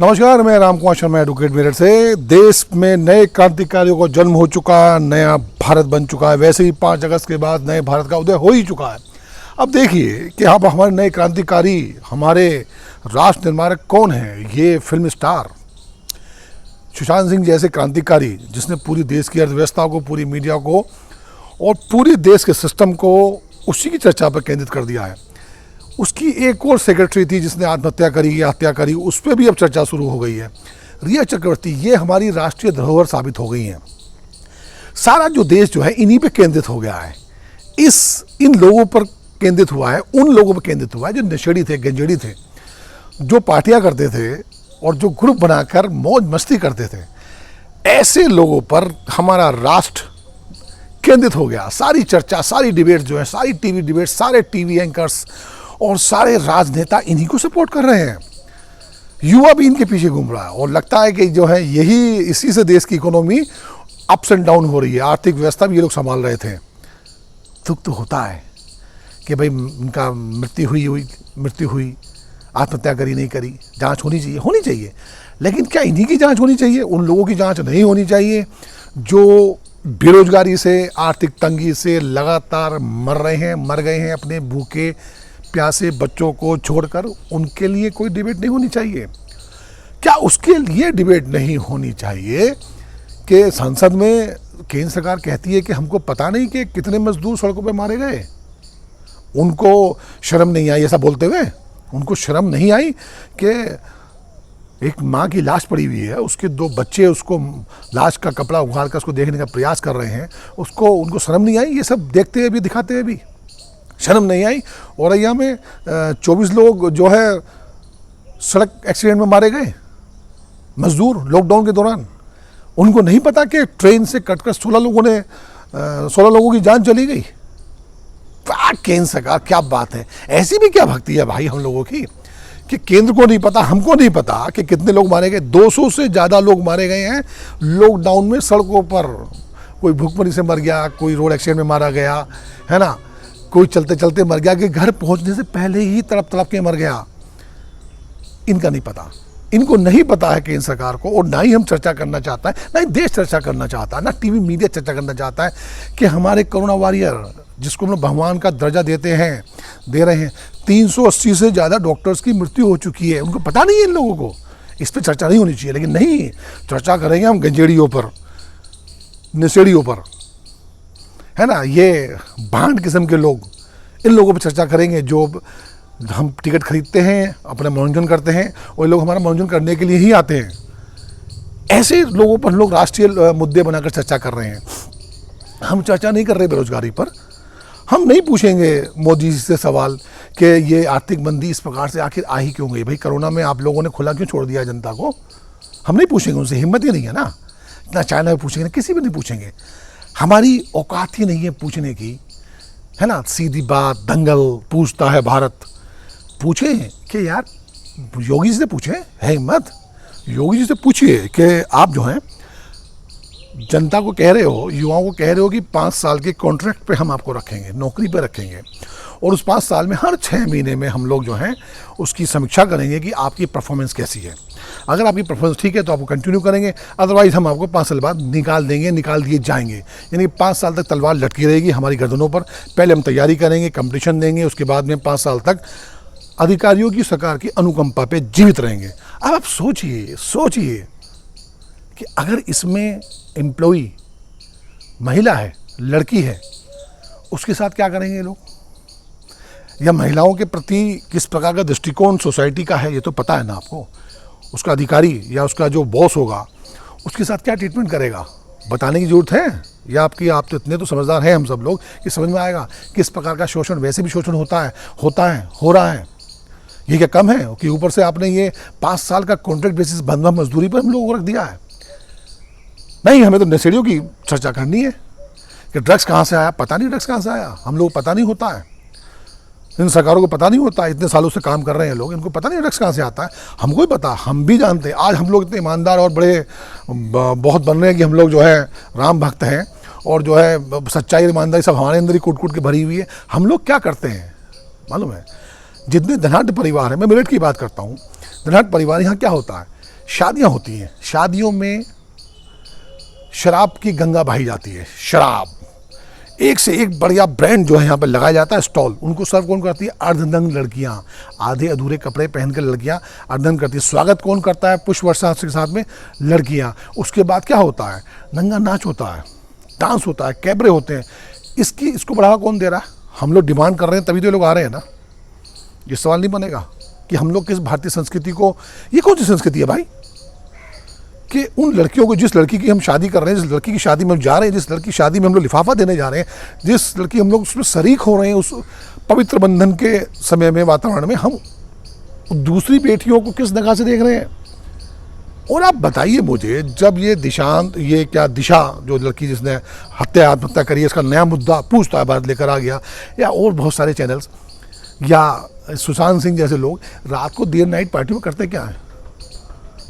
नमस्कार, मैं राम कुमार शर्मा एडवोकेट मेरठ से। देश में नए क्रांतिकारियों को जन्म हो चुका, नया भारत बन चुका है। वैसे ही 5 अगस्त के बाद नए भारत का उदय हो ही चुका है। अब देखिए कि अब हमारे नए क्रांतिकारी, हमारे राष्ट्र निर्माणक कौन है? ये फिल्म स्टार सुशांत सिंह जैसे क्रांतिकारी, जिसने पूरी देश की अर्थव्यवस्था को, पूरी मीडिया को और पूरे देश के सिस्टम को उसी की चर्चा पर केंद्रित कर दिया है। उसकी एक और सेक्रेटरी थी जिसने आत्महत्या करी या हत्या करी, उस पर भी अब चर्चा शुरू हो गई है। रिया चक्रवर्ती, ये हमारी राष्ट्रीय धरोहर साबित हो गई हैं। सारा जो देश जो है इन्हीं पे केंद्रित हो गया है। इन लोगों पर केंद्रित हुआ है, उन लोगों पर केंद्रित हुआ है जो नशेड़ी थे, गंजेड़ी थे, जो पार्टियां करते थे और जो ग्रुप बनाकर मौज मस्ती करते थे। ऐसे लोगों पर हमारा राष्ट्र केंद्रित हो गया। सारी चर्चा, सारी डिबेट जो है, सारी टीवी डिबेट, सारे टीवी एंकर्स और सारे राजनेता इन्हीं को सपोर्ट कर रहे हैं। युवा भी इनके पीछे घूम रहा है और लगता है कि जो है यही, इसी से देश की इकोनॉमी अप्स एंड डाउन हो रही है। आर्थिक व्यवस्था भी ये लोग संभाल रहे थे। दुख तो होता है कि भाई उनका मृत्यु हुई, आत्महत्या करी नहीं करी, जांच होनी चाहिए। लेकिन क्या इन्हीं की जांच होनी चाहिए? उन लोगों की जांच नहीं होनी चाहिए जो बेरोजगारी से, आर्थिक तंगी से लगातार मर गए हैं अपने भूखे प्यासे बच्चों को छोड़कर। उनके लिए कोई डिबेट नहीं होनी चाहिए? क्या उसके लिए डिबेट नहीं होनी चाहिए कि संसद में केंद्र सरकार कहती है कि हमको पता नहीं कि कितने मजदूर सड़कों पर मारे गए? उनको शर्म नहीं आई ऐसा बोलते हुए? उनको शर्म नहीं आई कि एक माँ की लाश पड़ी हुई है, उसके 2 बच्चे उसको लाश का कपड़ा उखाड़ कर उसको देखने का प्रयास कर रहे हैं, उनको शर्म नहीं आई? ये सब देखते हुए भी, दिखाते हुए भी शर्म नहीं आई? औरैया में 24 लोग जो है सड़क एक्सीडेंट में मारे गए, मजदूर, लॉकडाउन के दौरान। उनको नहीं पता कि ट्रेन से कटकर 16 लोगों की जान चली गई। क्या केंद्र सरकार, क्या बात है! ऐसी भी क्या भक्ति है भाई हम लोगों की कि केंद्र को नहीं पता, हमको नहीं पता कि कितने लोग मारे गए। 200 से ज़्यादा लोग मारे गए हैं लॉकडाउन में सड़कों पर। कोई भूखमरी से मर गया, कोई रोड एक्सीडेंट में मारा गया, है ना, कोई चलते चलते मर गया कि घर पहुंचने से पहले ही तड़प के मर गया। इनका नहीं पता, इनको नहीं पता है केंद्र सरकार को। और ना ही हम चर्चा करना चाहता है, ना ही देश चर्चा करना चाहता है, ना टीवी मीडिया चर्चा करना चाहता है कि हमारे कोरोना वॉरियर, जिसको हम लोग भगवान का दर्जा दे रहे हैं, 380 से ज़्यादा डॉक्टर्स की मृत्यु हो चुकी है। उनको पता नहीं है इन लोगों को। इस पर चर्चा नहीं होनी चाहिए, लेकिन नहीं, चर्चा करेंगे हम गंजेड़ियों पर, नशेड़ियों पर, है ना, ये भांड किस्म के लोग। इन लोगों पर चर्चा करेंगे जो हम टिकट खरीदते हैं, अपना मनोरंजन करते हैं और ये लोग हमारा मनोरंजन करने के लिए ही आते हैं। ऐसे लोगों पर हम लोग राष्ट्रीय मुद्दे बनाकर चर्चा कर रहे हैं। हम चर्चा नहीं कर रहे बेरोजगारी पर। हम नहीं पूछेंगे मोदी जी से सवाल कि ये आर्थिक मंदी इस प्रकार से आखिर आ ही क्यों गई? भाई कोरोना में आप लोगों ने खुला क्यों छोड़ दिया जनता को? हम नहीं पूछेंगे उनसे, हिम्मत ही नहीं है ना। ना चाइना में पूछेंगे, ना किसी भी नहीं पूछेंगे। हमारी औकात ही नहीं है पूछने की, है ना। सीधी बात, दंगल पूछता है भारत। पूछे कि यार, योगी जी से पूछे, है हिम्मत? योगी जी से पूछिए कि आप जो हैं जनता को कह रहे हो, युवाओं को कह रहे हो कि 5 साल के कॉन्ट्रैक्ट पे हम आपको रखेंगे, नौकरी पे रखेंगे, और उस 5 साल में हर 6 महीने में हम लोग जो हैं उसकी समीक्षा करेंगे कि आपकी परफॉर्मेंस कैसी है। अगर आपकी परफॉर्मेंस ठीक है तो आपको कंटिन्यू करेंगे, अदरवाइज हम आपको 5 साल बाद निकाल दिए जाएंगे। यानी 5 साल तक तलवार लटकी रहेगी हमारी गर्दनों पर। पहले हम तैयारी करेंगे, कंपटीशन देंगे, उसके बाद में 5 साल तक अधिकारियों की, सरकार की अनुकंपा पे जीवित रहेंगे। अब आप सोचिए कि अगर इसमें एम्प्लॉई महिला है, लड़की है, उसके साथ क्या करेंगे ये लोग? या महिलाओं के प्रति किस प्रकार का दृष्टिकोण सोसाइटी का है, ये तो पता है ना आपको। उसका अधिकारी या उसका जो बॉस होगा, उसके साथ क्या ट्रीटमेंट करेगा? बताने की जरूरत है? या आप तो इतने तो समझदार हैं हम सब लोग कि समझ में आएगा किस प्रकार का शोषण, वैसे भी शोषण हो रहा है। ये क्या कम है कि ऊपर से आपने ये 5 साल का कॉन्ट्रैक्ट बेसिस बंधवा मजदूरी पर हम लोगों को रख दिया है? नहीं, हमें तो नशेड़ियों की चर्चा करनी है कि ड्रग्स कहाँ से आया। पता नहीं ड्रग्स कहाँ से आया, हम लोग पता नहीं होता है। इन सरकारों को पता नहीं होता, इतने सालों से काम कर रहे हैं लोग, इनको पता नहीं ड्रग्स कहाँ से आता है। हमको ही पता, हम भी जानते हैं। आज हम लोग इतने ईमानदार और बड़े बहुत बन रहे हैं कि हम लोग जो है राम भक्त हैं, और जो है सच्चाई और ईमानदारी सब हमारे अंदर ही कूट के भरी हुई है। हम लोग क्या करते हैं मालूम है? जितने धनाढ़ परिवार हैं, मैं मेरठ की बात करता हूँ, धनाढ़ परिवार, यहाँ क्या होता है शादियां होती हैं, शादियों में शराब की गंगा बहाई जाती है। शराब एक से एक बढ़िया ब्रांड जो है यहाँ पर लगाया जाता है स्टॉल। उनको सर्व कौन करती है? अर्धनग्न लड़कियाँ, आधे अधूरे कपड़े पहनकर लड़कियाँ अर्धनग्न करती है। स्वागत कौन करता है? पुष्प वर्षा के साथ में लड़कियाँ। उसके बाद क्या होता है? नंगा नाच होता है, डांस होता है, कैबरे होते हैं। इसको बढ़ावा कौन दे रहा है? हम लोग डिमांड कर रहे हैं, तभी तो ये लोग आ रहे हैं ना। ये सवाल नहीं बनेगा कि हम लोग किस भारतीय संस्कृति को, ये कौन सी संस्कृति है भाई कि उन लड़कियों को, जिस लड़की की हम शादी कर रहे हैं, जिस लड़की की शादी में हम जा रहे हैं, जिस लड़की की शादी में हम लोग लिफाफा देने जा रहे हैं, जिस लड़की हम लोग उसमें शरीक हो रहे हैं, उस पवित्र बंधन के समय में, वातावरण में, हम दूसरी बेटियों को किस निगाह से देख रहे हैं? और आप बताइए मुझे, जब ये दिशा जो लड़की जिसने आत्महत्या करी है, इसका नया मुद्दा पूछता है भारत लेकर आ गया, या और बहुत सारे चैनल्स, या सुशांत सिंह जैसे लोग रात को देर नाइट पार्टी में करते क्या है?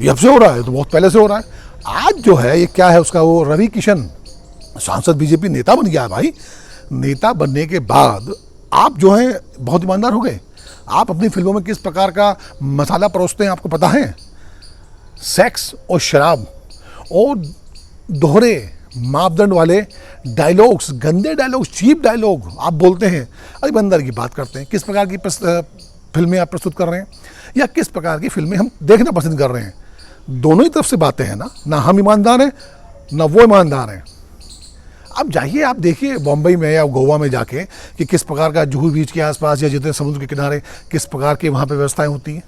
ये अब से हो रहा है तो बहुत पहले से हो रहा है। आज जो है ये क्या है उसका, वो रवि किशन सांसद बीजेपी नेता बन गया है भाई। नेता बनने के बाद आप जो है बहुत ईमानदार हो गए। आप अपनी फिल्मों में किस प्रकार का मसाला परोसते हैं आपको पता है? सेक्स और शराब और दोहरे मापदंड वाले डायलॉग्स, गंदे डायलॉग्स, चीप डायलॉग आप बोलते हैं। अभी अंदर की बात करते हैं, किस प्रकार की फिल्में आप प्रस्तुत कर रहे हैं या किस प्रकार की फिल्में हम देखना पसंद कर रहे हैं। दोनों ही तरफ से बातें हैं ना हम ईमानदार हैं ना वो ईमानदार हैं। अब जाइए आप देखिए बॉम्बे में या गोवा में जाके कि किस प्रकार का जुहू बीच के आसपास या जितने समुद्र के किनारे किस प्रकार की वहाँ पे व्यवस्थाएं होती हैं।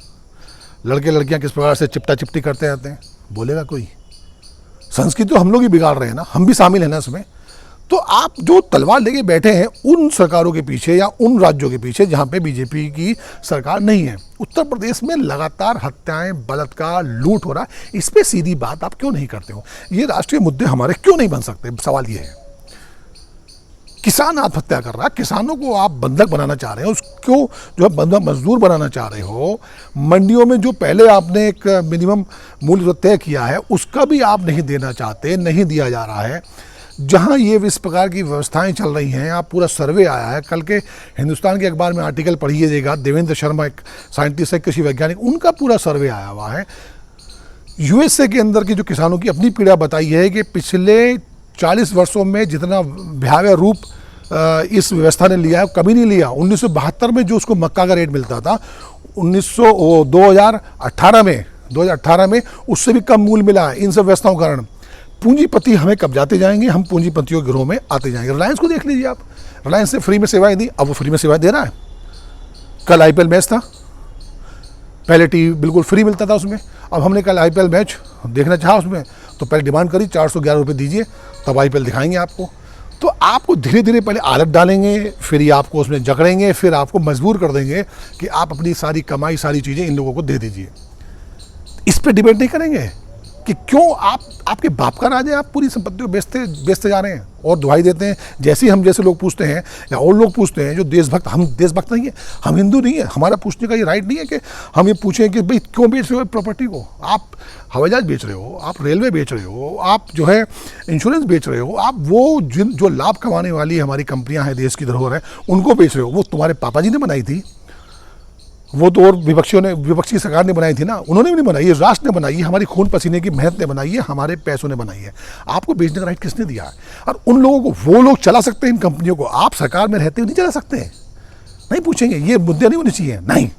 लड़के लड़कियाँ किस प्रकार से चिपटा चिपटी करते रहते हैं। बोलेगा कोई? संस्कृति तो हम लोग ही बिगाड़ रहे हैं ना, हम भी शामिल हैं ना इसमें। तो आप जो तलवार लेके बैठे हैं उन सरकारों के पीछे या उन राज्यों के पीछे जहाँ पे बीजेपी की सरकार नहीं है। उत्तर प्रदेश में लगातार हत्याएं, बलात्कार, लूट हो रहा है। इस पे सीधी बात आप क्यों नहीं करते हो? ये राष्ट्रीय मुद्दे हमारे क्यों नहीं बन सकते? सवाल ये है। किसान आत्महत्या कर रहा है, किसानों को आप बंधक बनाना चाह रहे हो, उसको जो है बंधक मजदूर बनाना चाह रहे हो। मंडियों में जो पहले आपने एक मिनिमम मूल्य तय किया है उसका भी आप नहीं देना चाहते, नहीं दिया जा रहा है। जहाँ ये इस प्रकार की व्यवस्थाएं चल रही हैं, आप पूरा सर्वे आया है, कल के हिंदुस्तान के अखबार में आर्टिकल पढ़िएगा, देवेंद्र शर्मा एक साइंटिस्ट है, कृषि वैज्ञानिक, उनका पूरा सर्वे आया हुआ है। यूएसए के अंदर की जो किसानों की अपनी पीड़ा बताई है कि पिछले 40 वर्षों में जितना भयावह रूप इस व्यवस्था ने लिया है कभी नहीं लिया। 1972 में जो उसको मक्का का रेट मिलता था, 2018 में उससे भी कम मूल्य मिला है। इन सब व्यवस्थाओं के कारण पूंजीपति हमें कब जाते जाएंगे, हम पूंजीपतियों के गिरोह में आते जाएंगे। रिलायंस को देख लीजिए आप, रिलायंस ने फ्री में सेवाएं दी, अब वो फ्री में सेवाएं दे रहा है। कल आईपीएल मैच था, पहले टीवी बिल्कुल फ्री मिलता था उसमें, अब हमने कल आईपीएल मैच देखना चाहा उसमें तो पहले डिमांड करी 411 रुपये दीजिए तब आईपीएल दिखाएंगे आपको। तो आपको धीरे धीरे पहले आदत डालेंगे, फिर आप उसको उसमें जकड़ेंगे, फिर आपको मजबूर कर देंगे कि आप अपनी सारी कमाई, सारी चीज़ें इन लोगों को दे दीजिए। इस पर डिबेट नहीं करेंगे कि क्यों आपके बाप का राज है, आप पूरी संपत्ति को बेचते जा रहे हैं और दुहाई देते हैं। जैसे ही हम जैसे लोग पूछते हैं या और लोग पूछते हैं जो देशभक्त, हम देशभक्त नहीं है, हम हिंदू नहीं है, हमारा पूछने का ये राइट नहीं है कि हम ये पूछें कि भाई क्यों बेच रहे हो प्रॉपर्टी को। आप हवाई जहाज बेच रहे हो, आप रेलवे बेच रहे हो, आप जो है इंश्योरेंस बेच रहे हो, आप वो जो लाभ कमाने वाली हमारी कंपनियां हैं, देश की धरोहर है, उनको बेच रहे हो। वो तुम्हारे पापा जी ने बनाई थी, वो तो और विपक्षी सरकार ने बनाई थी ना, उन्होंने भी नहीं बनाई, ये राष्ट्र ने बनाई है, हमारी खून पसीने की मेहनत ने बनाई है, हमारे पैसों ने बनाई है। आपको बेचने का राइट किसने दिया है? और उन लोगों को, वो लोग चला सकते हैं इन कंपनियों को, आप सरकार में रहते हुए नहीं चला सकते। नहीं पूछेंगे, ये मुद्दे नहीं होने चाहिए। नहीं,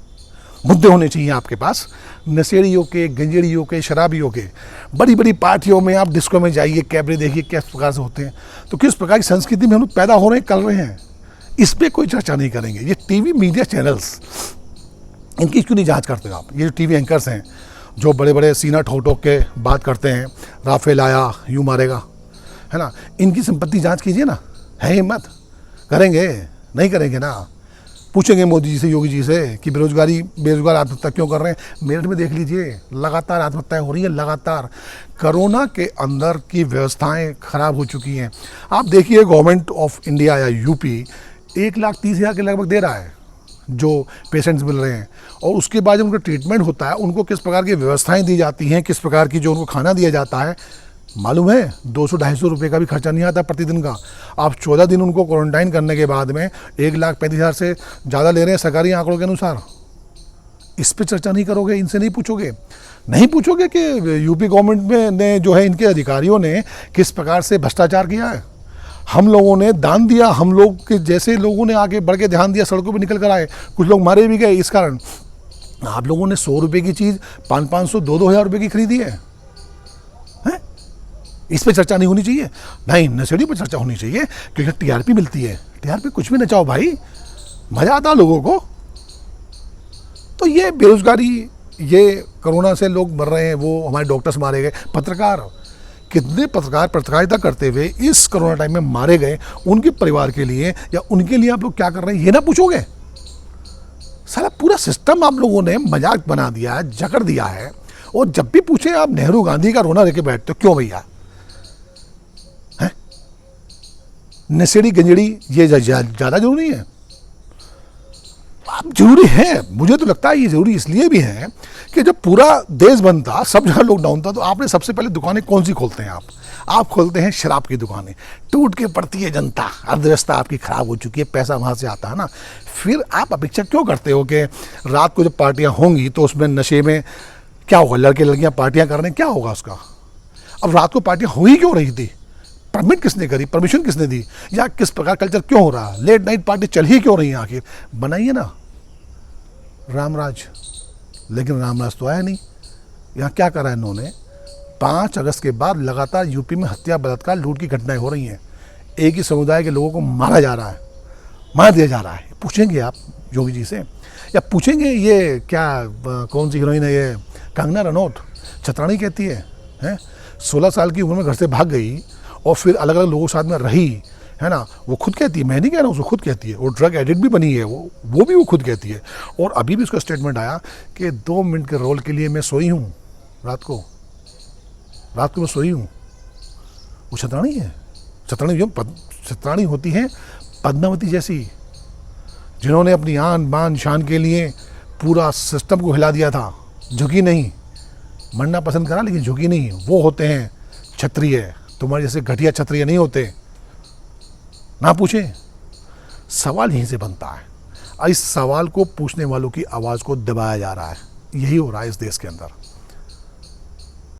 मुद्दे होने चाहिए आपके पास नशेड़ियों के, गंजेड़ियों के, शराबियों के। बड़ी बड़ी पार्टियों में आप डिस्को में जाइए, कैबरे देखिए किस प्रकार से होते हैं। तो किस प्रकार की संस्कृति में हम लोग पैदा हो रहे हैं, कर रहे हैं, इस पर कोई चर्चा नहीं करेंगे। ये टीवी मीडिया चैनल्स, इनकी क्यों नहीं जांच करते आप? ये जो टीवी एंकर्स हैं जो बड़े बड़े सीना ठोक के बात करते हैं, राफेल आया यूँ मारेगा, है ना, इनकी संपत्ति जांच कीजिए ना। है हिम्मत? करेंगे? नहीं करेंगे ना। पूछेंगे मोदी जी से, योगी जी से कि बेरोजगार आत्महत्या क्यों कर रहे हैं? मेरठ में देख लीजिए, लगातार आत्महत्याएं हो रही है, लगातार। कोरोना के अंदर की व्यवस्थाएं खराब हो चुकी हैं। आप देखिए गवर्नमेंट ऑफ इंडिया या यूपी 1,30,000 के लगभग दे रहा है जो पेशेंट्स मिल रहे हैं, और उसके बाद जब उनका ट्रीटमेंट होता है उनको किस प्रकार की व्यवस्थाएं दी जाती हैं, किस प्रकार की जो उनको खाना दिया जाता है, मालूम है? 200-250 रुपये का भी खर्चा नहीं आता प्रतिदिन का। आप 14 दिन उनको क्वारंटाइन करने के बाद में 1,35,000 से ज़्यादा ले रहे हैं सरकारी आंकड़ों के अनुसार। इस पे चर्चा नहीं करोगे, इनसे नहीं पूछोगे, नहीं पूछोगे कि यूपी गवर्नमेंट में ने जो है इनके अधिकारियों ने किस प्रकार से भ्रष्टाचार किया है। हम लोगों ने दान दिया, हम लोग के जैसे लोगों ने आगे बढ़ के ध्यान दिया, सड़कों पे निकल कर आए, कुछ लोग मारे भी गए इस कारण। आप लोगों ने 100 रुपये की चीज़ 500-500, 2-2 हज़ार रुपये की खरीदी है। इस पे चर्चा नहीं होनी चाहिए? नहीं, नशेड़ी पर चर्चा होनी चाहिए, क्योंकि टीआरपी मिलती है। टीआरपी कुछ भी नचाओ भाई, मज़ा आता लोगों को। तो ये बेरोजगारी, ये कोरोना से लोग मर रहे हैं, वो हमारे डॉक्टर्स मारे गए, पत्रकार, कितने पत्रकार पत्रकारिता करते हुए इस कोरोना टाइम में मारे गए, उनके परिवार के लिए या उनके लिए आप लोग क्या कर रहे हैं ये ना पूछोगे? सारा पूरा सिस्टम आप लोगों ने मजाक बना दिया है, जकड़ दिया है। और जब भी पूछे आप नेहरू गांधी का रोना लेके बैठते हो, क्यों भैया? नशेड़ी गंजड़ी ये ज़्यादा जरूरी है? अब जरूरी है, मुझे तो लगता है ये जरूरी इसलिए भी है कि जब पूरा देश बंद था, सब जगह लॉकडाउन था, तो आपने सबसे पहले दुकानें कौन सी खोलते हैं? आप खोलते हैं शराब की दुकानें। टूट के पड़ती है जनता, अर्थव्यवस्था आपकी खराब हो चुकी है, पैसा वहाँ से आता है ना। फिर आप अपेक्षा क्यों करते हो कि रात को जब पार्टियाँ होंगी तो उसमें नशे में क्या होगा? लड़के लड़कियाँ पार्टियाँ कर रहे हैं, क्या होगा उसका? अब रात को पार्टियाँ हो ही क्यों रही थी? परमिट किसने करी, परमिशन किसने दी, या किस प्रकार कल्चर क्यों हो रहा? लेट नाइट पार्टी चल ही क्यों रही है? आखिर बनाइए ना रामराज। लेकिन रामराज तो आया नहीं। यहाँ क्या करा है इन्होंने? 5 अगस्त के बाद लगातार यूपी में हत्या, बलात्कार, लूट की घटनाएं हो रही हैं। एक ही समुदाय के लोगों को मारा जा रहा है, मार दिया जा रहा है। पूछेंगे आप योगी जी से, या पूछेंगे ये क्या कौन सी हीरोइन है ये कंगना रनौत, छतरानी कहती है 16 साल की उम्र में घर से भाग गई और फिर अलग अलग लोगों के साथ में रही, है ना। वो खुद कहती है, मैं नहीं कह रहा हूँ, उसको खुद कहती है। वो ड्रग एडिक्ट भी बनी है, वो भी वो खुद कहती है। और अभी भी उसका स्टेटमेंट आया कि 2 मिनट के रोल के लिए मैं सोई हूँ रात को मैं सोई हूँ। वो छतरानी है। छतरानी होती है पद्मावती जैसी, जिन्होंने अपनी आन बान शान के लिए पूरा सिस्टम को हिला दिया था, झुकी नहीं, मरना पसंद करा लेकिन झुकी नहीं। वो होते हैं क्षत्रिय, तुम्हारे जैसे घटिया क्षत्रिय नहीं होते ना। पूछे, सवाल यहीं से बनता है। इस सवाल को पूछने वालों की आवाज़ को दबाया जा रहा है, यही हो रहा है इस देश के अंदर।